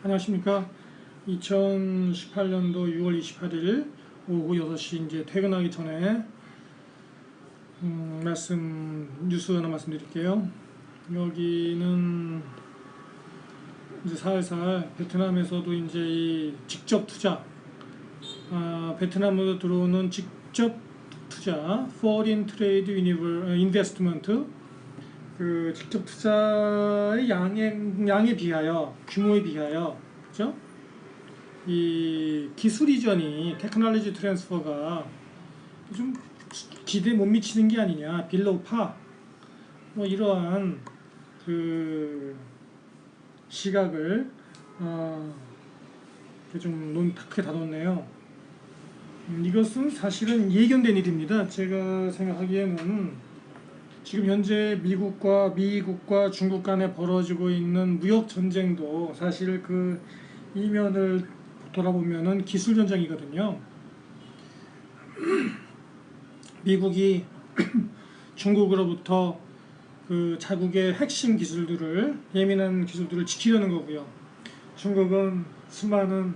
안녕하십니까. 2018년도 6월 28일 오후 6시 이제 퇴근하기 전에 뉴스 하나 말씀드릴게요. 여기는 이제 살살 베트남에서도 이제 이 직접 투자, 베트남으로 들어오는 직접 투자, Foreign Trade Investment, 그 직접 투자의 양에 비하여, 규모에 비하여, 그죠? 이 기술 이전이, 테크놀로지 트랜스퍼가 좀 기대에 못 미치는 게 아니냐, 빌로우 파, 뭐 이러한 그 시각을 좀 크게 다뤘네요. 이것은 사실은 예견된 일입니다. 제가 생각하기에는 지금 현재 미국과 중국 간에 벌어지고 있는 무역 전쟁도 사실 그 이면을 돌아보면은 기술 전쟁이거든요. 미국이 중국으로부터 그 자국의 핵심 기술들을, 예민한 기술들을 지키려는 거고요. 중국은 수많은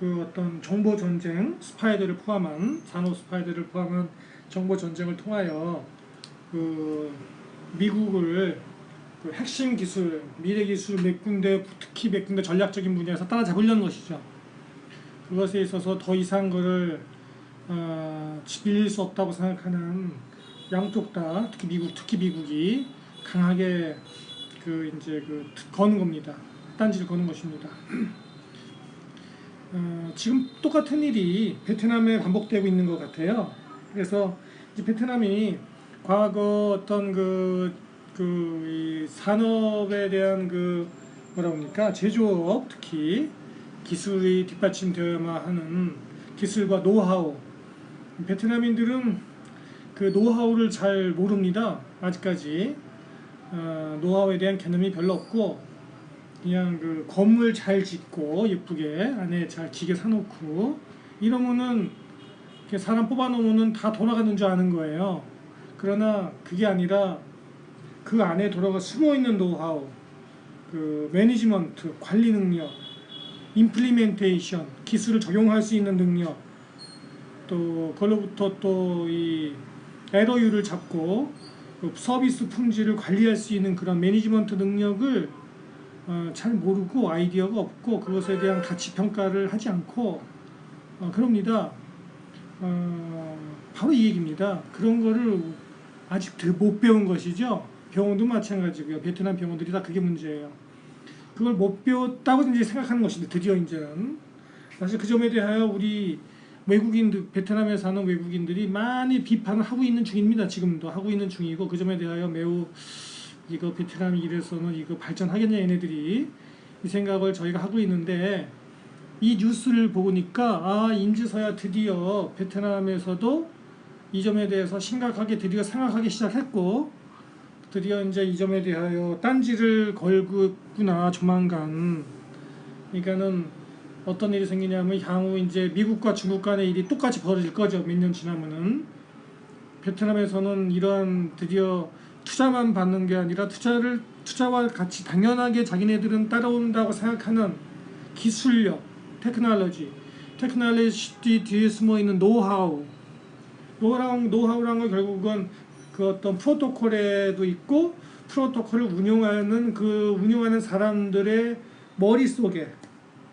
그 어떤 정보 전쟁, 스파이들을 포함한, 산업 스파이들을 포함한 정보 전쟁을 통하여 그 미국을 그 핵심 기술, 미래 기술 몇 군데, 특히 몇 군데 전략적인 분야에서 따라잡으려는 것이죠. 그것에 있어서 더 이상 그를 밀릴 수 없다고 생각하는 양쪽 다, 특히 미국이 강하게 거는 겁니다. 딴지를 거는 것입니다. 지금 똑같은 일이 베트남에 반복되고 있는 것 같아요. 그래서 이제 베트남이 과거 어떤 이 산업에 대한 뭐라고 합니까? 제조업, 특히 기술이 뒷받침되어야만 하는 기술과 노하우. 베트남인들은 그 노하우를 잘 모릅니다. 아직까지. 노하우에 대한 개념이 별로 없고, 그냥 그 건물 잘 짓고 예쁘게 안에 잘 기계 사놓고 이러면은 사람 뽑아놓으면은 다 돌아가는 줄 아는 거예요. 그러나 그게 아니라 그 안에 숨어있는 노하우, 그 매니지먼트, 관리 능력, 임플리멘테이션, 기술을 적용할 수 있는 능력, 또 그걸로부터 또 이 에러율을 잡고 서비스 품질을 관리할 수 있는 그런 매니지먼트 능력을 잘 모르고, 아이디어가 없고, 그것에 대한 가치 평가를 하지 않고 그럽니다. 바로 이 얘기입니다. 그런 거를 아직 못 배운 것이죠. 병원도 마찬가지고요. 베트남 병원들이 다 그게 문제예요. 그걸 못 배웠다고 이제 생각하는 것인데, 드디어 이제는 사실 그 점에 대하여 우리 외국인들, 베트남에 사는 외국인들이 많이 비판을 하고 있는 중입니다. 지금도 하고 있는 중이고, 그 점에 대하여 매우 이거 베트남이 이래서는 이거 발전하겠냐, 얘네들이 이 생각을 저희가 하고 있는데, 이 뉴스를 보니까 인지서야 드디어 베트남에서도 이 점에 대해서 심각하게 드디어 생각하기 시작했고, 드디어 이제 이 점에 대하여 딴지를 걸구나, 조만간. 그러니까는 어떤 일이 생기냐면, 향후 이제 미국과 중국 간의 일이 똑같이 벌어질 거죠. 몇 년 지나면은. 베트남에서는 이러한 드디어 투자만 받는 게 아니라 투자와 같이 당연하게 자기네들은 따라온다고 생각하는 기술력, 테크놀로지 뒤에 숨어 있는 노하우라는 건 결국은 그 어떤 프로토콜에도 있고, 프로토콜을 운용하는 사람들의 머릿속에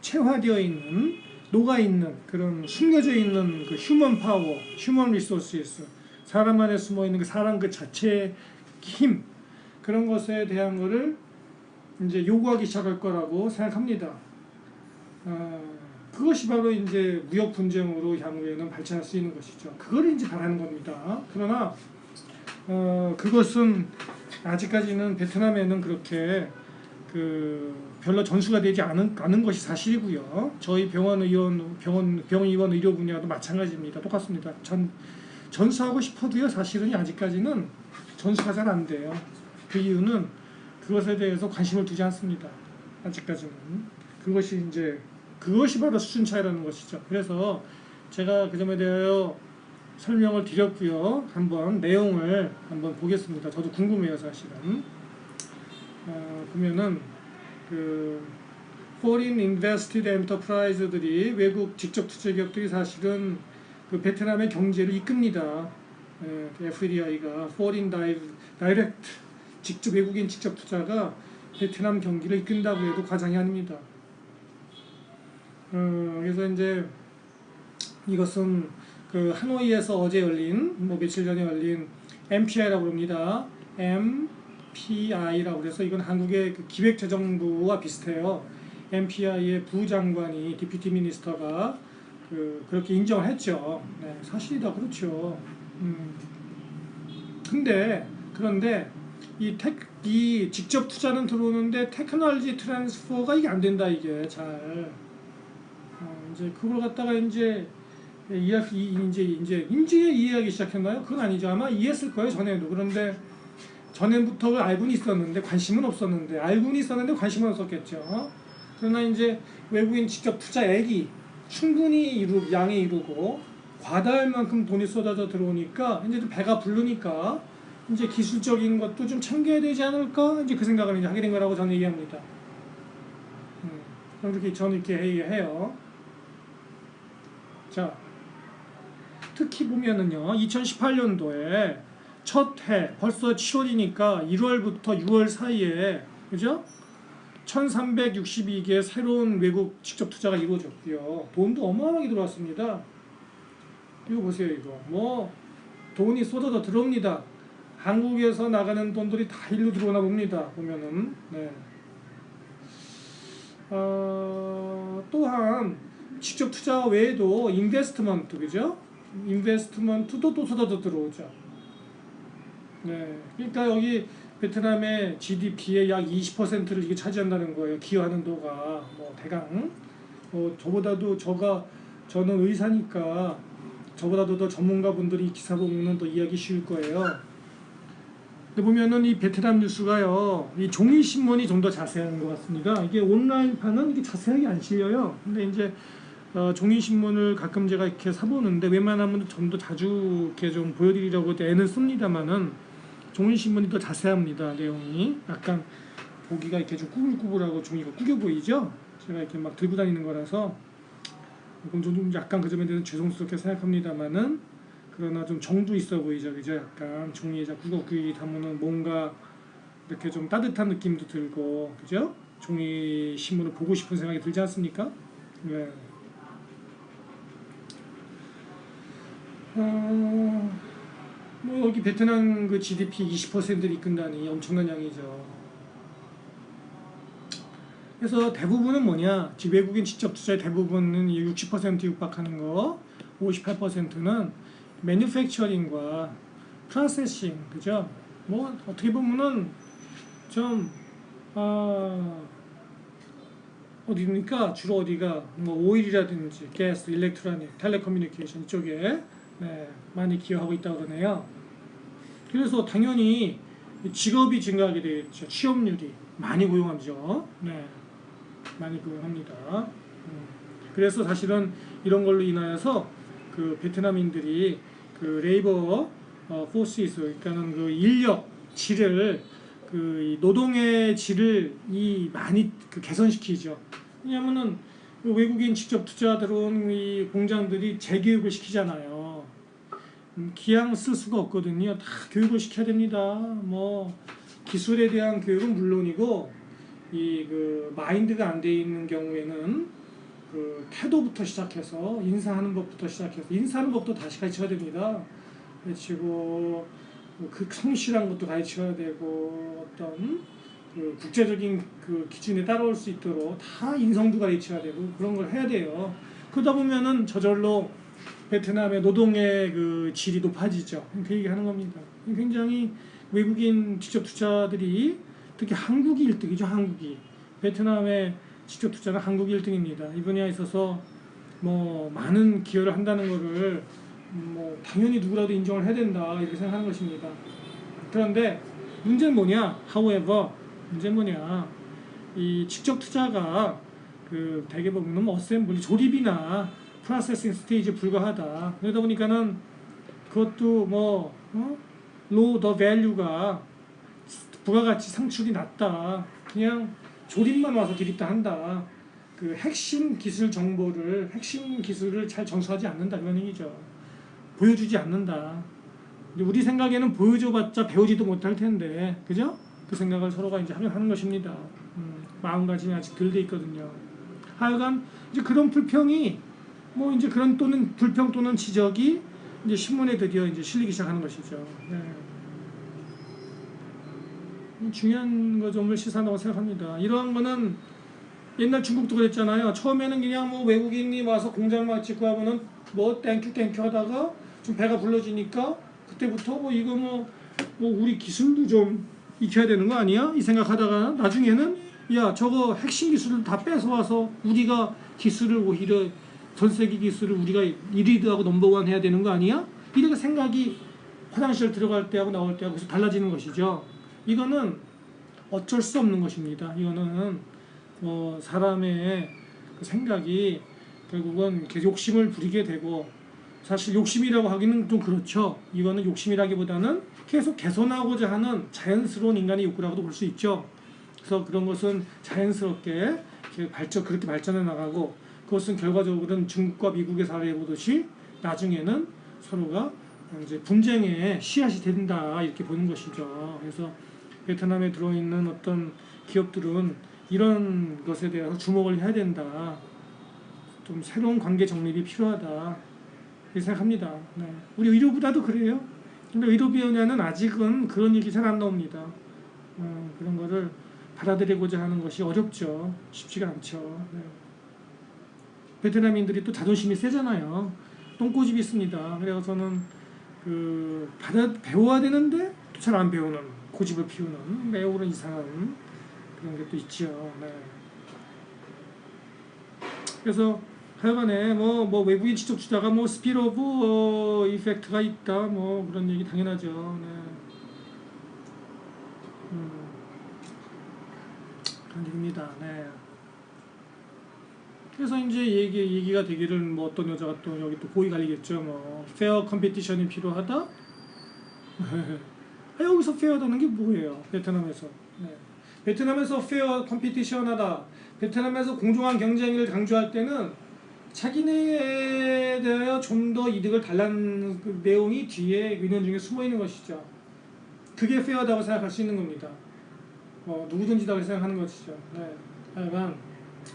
체화되어 있는, 녹아 있는, 그런 숨겨져 있는 그 휴먼 파워, 휴먼 리소스에서 사람 안에 숨어 있는 그 사람 그 자체의 힘, 그런 것에 대한 거를 이제 요구하기 시작할 거라고 생각합니다. 그것이 바로 이제 무역 분쟁으로 향후에는 발전할 수 있는 것이죠. 그걸 이제 바라는 겁니다. 그러나 그것은 아직까지는 베트남에는 그렇게 별로 전수가 되지 않은 것이 사실이고요. 저희 병원 의원 의료 분야도 마찬가지입니다. 똑같습니다. 전수하고 싶어도요, 사실은 아직까지는 전수가 잘 안 돼요. 그 이유는 그것에 대해서 관심을 두지 않습니다. 아직까지는. 그것이 바로 수준 차이라는 것이죠. 그래서 제가 그 점에 대하여 설명을 드렸고요. 내용을 한번 보겠습니다. 저도 궁금해요, 사실은. 보면은 Foreign Invested Enterprise들이 외국 직접 투자 기업들이 사실은 그 베트남의 경제를 이끕니다. FDI가 Foreign Direct 직접 외국인 직접 투자가 베트남 경기를 이끈다고 해도 과장이 아닙니다. 그래서 이제 이것은 그 하노이에서 어제 열린 뭐 며칠 전에 열린 MPI라고 합니다. MPI라고 그래서 이건 한국의 그 기획재정부와 비슷해요. MPI의 부장관이 디퓨티 미니스터가 그렇게 인정을 했죠. 네, 사실이다 그렇죠. 그런데 이 직접 투자는 들어오는데 테크놀로지 트랜스퍼가 이게 안 된다 이게 잘. 이제 그걸 갖다가 이제 이해하기 시작했나요? 그건 아니죠. 아마 이해했을 거예요 전에도. 그런데 전에부터 알고는 있었는데 관심은 없었는데 관심은 없었겠죠. 그러나 이제 외국인 직접 투자액이 충분히 양이 이루고 과다할 만큼 돈이 쏟아져 들어오니까 이제 좀 배가 부르니까 이제 기술적인 것도 좀 챙겨야 되지 않을까 이제 그 생각을 이제 하게 된 거라고 저는 얘기합니다. 그렇게 저는 이렇게 해요. 자, 특히 보면은요, 2018년도에 첫 해 벌써 7월이니까 1월부터 6월 사이에 그죠? 1362개 새로운 외국 직접 투자가 이루어졌고요. 돈도 어마어마하게 들어왔습니다. 이거 보세요, 이거. 뭐 돈이 쏟아져 들어옵니다. 한국에서 나가는 돈들이 다 일로 들어오나 봅니다. 보면은. 네. 또한 직접 투자 외에도 인베스트먼트, 그죠? 인베스트먼트도 또 쏟아져 들어오죠. 네. 그러니까 여기 베트남의 GDP의 약 20%를 이게 차지한다는 거예요. 기여하는 도가 뭐 대강 저는 의사니까 저보다도 더 전문가분들이 이 기사 보면은 더 이해하기 쉬울 거예요. 근데 보면은 이 베트남 뉴스가요, 이 종이 신문이 좀 더 자세한 것 같습니다. 이게 온라인판은 이게 자세하게 안 실려요. 근데 이제 종이 신문을 가끔 제가 이렇게 사보는데 웬만하면 좀 더 자주 이렇게 좀 보여드리려고 애는 씁니다만은. 종이 신문이 더 자세합니다. 내용이 약간 보기가 이렇게 좀 꾸불꾸불하고 종이가 구겨 보이죠. 제가 이렇게 막 들고 다니는 거라서 좀 약간 그 점에 대해서 죄송스럽게 생각합니다만은 그러나 좀 정도 있어 보이죠, 그죠? 약간 종이에 자꾸 구겨 담으면 뭔가 이렇게 좀 따뜻한 느낌도 들고, 그죠? 종이 신문을 보고 싶은 생각이 들지 않습니까? 네. 뭐 여기 베트남 그 GDP 20%를 이끈다니 엄청난 양이죠. 그래서 대부분은 뭐냐? 외국인 직접 투자의 대부분은 60% 육박하는 거, 58%는 매뉴팩처링과 프로세싱, 그죠? 뭐 어떻게 보면은 좀 어디입니까? 주로 어디가 뭐 오일이라든지 가스, 일렉트로닉, 텔레커뮤니케이션 이쪽에 네, 많이 기여하고 있다고 그러네요. 그래서 당연히 직업이 증가하게 되겠죠. 취업률이 많이 고용하죠. 네, 많이 고용합니다. 그래서 사실은 이런 걸로 인하여서 그 베트남인들이 그 레이버 포시스, 그러니까는 그 인력 질을 그 노동의 질을 많이 그 개선시키죠. 왜냐하면은 외국인 직접 투자 들어온 이 공장들이 재교육을 시키잖아요. 기양 쓸 수가 없거든요. 다 교육을 시켜야 됩니다. 뭐 기술에 대한 교육은 물론이고 이 그 마인드가 안 돼 있는 경우에는 그 태도부터 시작해서 인사하는 법부터 시작해서 인사하는 법도 다시 가르쳐야 됩니다. 가르치고 그 성실한 것도 가르쳐야 되고 어떤 그 국제적인 그 기준에 따라올 수 있도록 다 인성도 가르쳐야 되고 그런 걸 해야 돼요. 그러다 보면은 저절로 베트남의 노동의 그 질이 높아지죠. 그 얘기하는 겁니다. 굉장히 외국인 직접 투자들이 특히 한국이 1등이죠. 한국이 베트남의 직접 투자는 한국이 1등입니다. 이 분야에 있어서 뭐 많은 기여를 한다는 거를 뭐 당연히 누구라도 인정을 해야 된다 이렇게 생각하는 것입니다. 그런데 문제는 뭐냐? However, 문제는 뭐냐? 이 직접 투자가 그 대개 보면 어셈블리 조립이나 프로세싱 스테이지에 불과하다. 그러다 보니까는 그것도 뭐 low the value가 부가가치 상출이 낮다. 그냥 조립만 와서 기립다 한다. 그 핵심 기술 정보를 핵심 기술을 잘 전수하지 않는다 그런 얘기죠. 보여주지 않는다. 우리 생각에는 보여줘봤자 배우지도 못할 텐데, 그죠? 그 생각을 서로가 이제 하는 것입니다. 마음가짐이 아직 덜 돼 있거든요. 하여간 이제 그런 불평이 뭐 이제 그런 또는 불평 또는 지적이 이제 신문에 드디어 이제 실리기 시작하는 것이죠. 네. 중요한 거 점을 시사한다고 생각합니다. 이러한 거는 옛날 중국도 그랬잖아요. 처음에는 그냥 뭐 외국인이 와서 공장만 짓고 하면은 뭐 땡큐 하다가 좀 배가 불러지니까 그때부터 뭐 이거 뭐 우리 기술도 좀 익혀야 되는 거 아니야? 이 생각하다가 나중에는 야 저거 핵심 기술을 다 뺏어와서 우리가 기술을 오히려 전 세계 기술을 우리가 1위드하고 넘버원 해야 되는 거 아니야? 이렇게 생각이 화장실 들어갈 때하고 나올 때하고 계속 달라지는 것이죠. 이거는 어쩔 수 없는 것입니다. 이거는 사람의 그 생각이 결국은 욕심을 부리게 되고, 사실 욕심이라고 하기는 좀 그렇죠. 이거는 욕심이라기보다는 계속 개선하고자 하는 자연스러운 인간의 욕구라고도 볼 수 있죠. 그래서 그런 것은 자연스럽게 그렇게 발전해 나가고, 그것은 결과적으로는 중국과 미국의 사례에 보듯이 나중에는 서로가 이제 분쟁의 씨앗이 된다 이렇게 보는 것이죠. 그래서 베트남에 들어있는 어떤 기업들은 이런 것에 대해서 주목을 해야 된다. 좀 새로운 관계 정립이 필요하다. 이렇게 생각합니다. 네. 우리 의료부다도 그래요. 근데 의료비원회는 아직은 그런 얘기 잘 안 나옵니다. 그런 거를 받아들이고자 하는 것이 어렵죠. 쉽지가 않죠. 네. 베트남인들이 또 자존심이 세잖아요. 똥꼬집이 있습니다. 그래서 저는 배워야 되는데 또 잘 안 배우는, 고집을 피우는 매우 이상한 그런 게 또 있죠. 네. 그래서 하여간에 뭐 외국인 지적 주자가 뭐 스피로브 이펙트가 있다 뭐 그런 얘기 당연하죠. 네. 그런 얘기입니다. 네. 그래서 이제 얘기가 되기를 뭐 어떤 여자가 또 여기 또 고의 갈리겠죠. 뭐 페어 컴피티션이 필요하다. 여기서 페어다는 게 뭐예요? 베트남에서. 네. 베트남에서 페어 컴피티션 하다. 베트남에서 공정한 경쟁을 강조할 때는 자기네에 대하여 좀 더 이득을 달라는 그 내용이 뒤에 의견 중에 숨어 있는 것이죠. 그게 페어다고 생각할 수 있는 겁니다. 누구든지 다 그렇게 생각하는 것이죠. 네. 하여간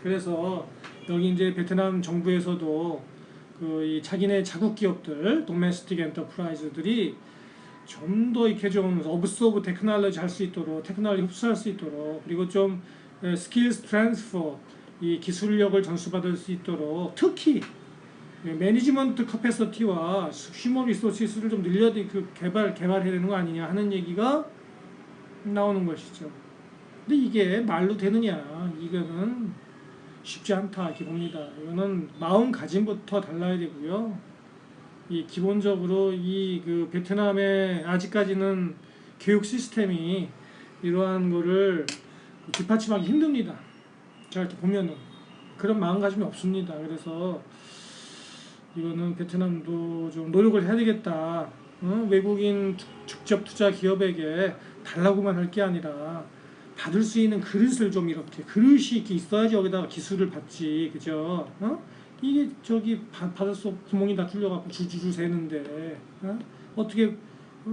그래서 여기 이제 베트남 정부에서도 이 자기네 자국 기업들, 도메스틱 엔터프라이즈들이 좀 더 이렇게 좀 어브서브 테크놀로지 할 수 있도록, 테크놀로지 흡수할 수 있도록, 그리고 좀 스킬스 트랜스퍼, 이 기술력을 전수받을 수 있도록, 특히 매니지먼트 커패서티와 휴먼 리소시스를 좀 개발해야 되는 거 아니냐 하는 얘기가 나오는 것이죠. 근데 이게 말로 되느냐? 이거는 쉽지 않다 이렇게 봅니다. 이거는 마음가짐부터 달라야 되고요. 이 기본적으로 그 베트남의 아직까지는 교육 시스템이 이러한 거를 뒷받침하기 힘듭니다. 제가 이렇게 보면은 그런 마음가짐이 없습니다. 그래서 이거는 베트남도 좀 노력을 해야 되겠다. 외국인 직접 투자 기업에게 달라고만 할 게 아니라 받을 수 있는 그릇을 좀 이렇게 그릇이 이렇게 있어야지 여기다가 기술을 받지, 그죠? 이게 받을 수 구멍이 다 뚫려갖고 줄줄 새는데 어떻게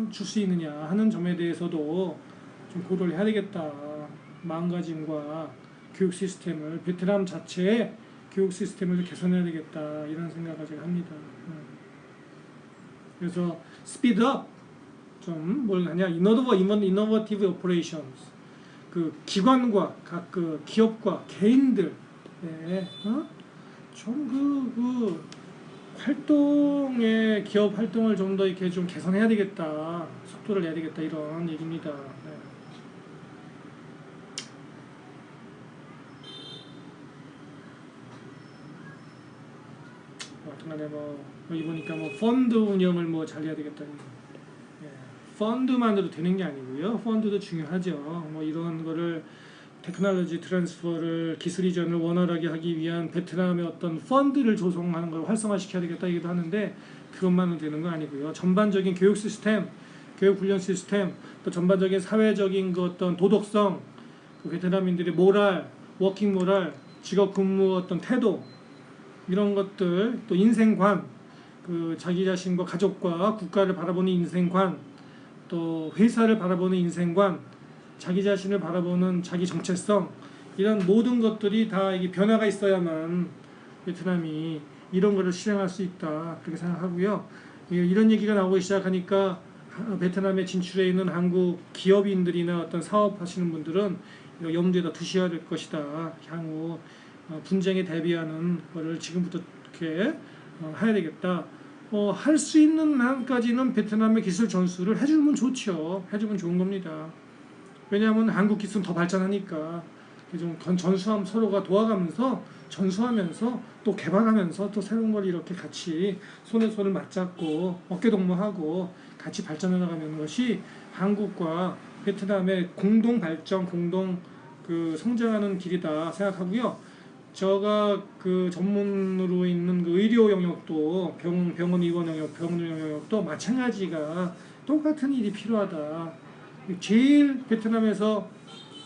줄 수 있느냐 하는 점에 대해서도 좀 고려를 해야 되겠다. 마음가짐과 교육 시스템을, 베트남 자체의 교육 시스템을 개선해야 되겠다 이런 생각을 제가 합니다. 그래서 스피드업 좀 뭘 하냐, 이노버티브 오퍼레이션스, 그 기관과 각 그 기업과 개인들 좀 활동의 기업 활동을 좀 더 이렇게 좀 개선해야 되겠다, 속도를 내야 되겠다 이런 얘기입니다. 네. 하여튼간에 여기 보니까 펀드 운영을 잘해야 되겠다. 예. 펀드만으로 되는 게 아니고요. 펀드도 중요하죠. 이런 거를 테크놀로지 트랜스퍼를, 기술 이전을 원활하게 하기 위한 베트남의 어떤 펀드를 조성하는 걸 활성화시켜야 되겠다 얘기도 하는데, 그것만은 되는 거 아니고요. 전반적인 교육 시스템, 교육 훈련 시스템, 또 전반적인 사회적인 그 어떤 도덕성, 그 베트남인들의 모랄, 워킹 모랄, 직업 근무 어떤 태도 이런 것들 또 인생관 그 자기 자신과 가족과 국가를 바라보는 인생관 또 회사를 바라보는 인생관 자기 자신을 바라보는 자기 정체성 이런 모든 것들이 다 이게 변화가 있어야만 베트남이 이런 거를 실행할 수 있다 그렇게 생각하고요. 이런 얘기가 나오기 시작하니까 베트남에 진출해 있는 한국 기업인들이나 어떤 사업하시는 분들은 이거 염두에다 두셔야 될 것이다. 향후 분쟁에 대비하는 거를 지금부터 이렇게 해야 되겠다. 할 수 있는 한까지는 베트남의 기술 전수를 해주면 좋죠. 해주면 좋은 겁니다. 왜냐하면 한국 기술은 더 발전하니까 좀 전수하면 서로가 도와가면서 전수하면서 또 개발하면서 또 새로운 걸 이렇게 같이 손에 손을 맞잡고 어깨동무하고 같이 발전해 나가는 것이 한국과 베트남의 공동 발전, 공동 그 성장하는 길이다 생각하고요. 제가 그 전문으로 있는 그 의료 영역도 병원 의원 영역, 병원 영역도 마찬가지가 똑같은 일이 필요하다. 제일 베트남에서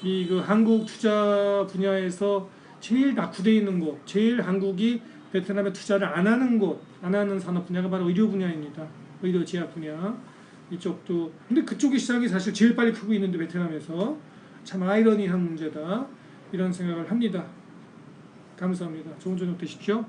이 그 한국 투자 분야에서 제일 낙후되어 있는 곳, 제일 한국이 베트남에 투자를 안 하는 곳, 안 하는 산업 분야가 바로 의료 분야입니다. 의료 제약 분야 이쪽도. 근데 그쪽의 시장이 사실 제일 빨리 크고 있는데 베트남에서 참 아이러니한 문제다 이런 생각을 합니다. 감사합니다. 좋은 저녁 되십시오.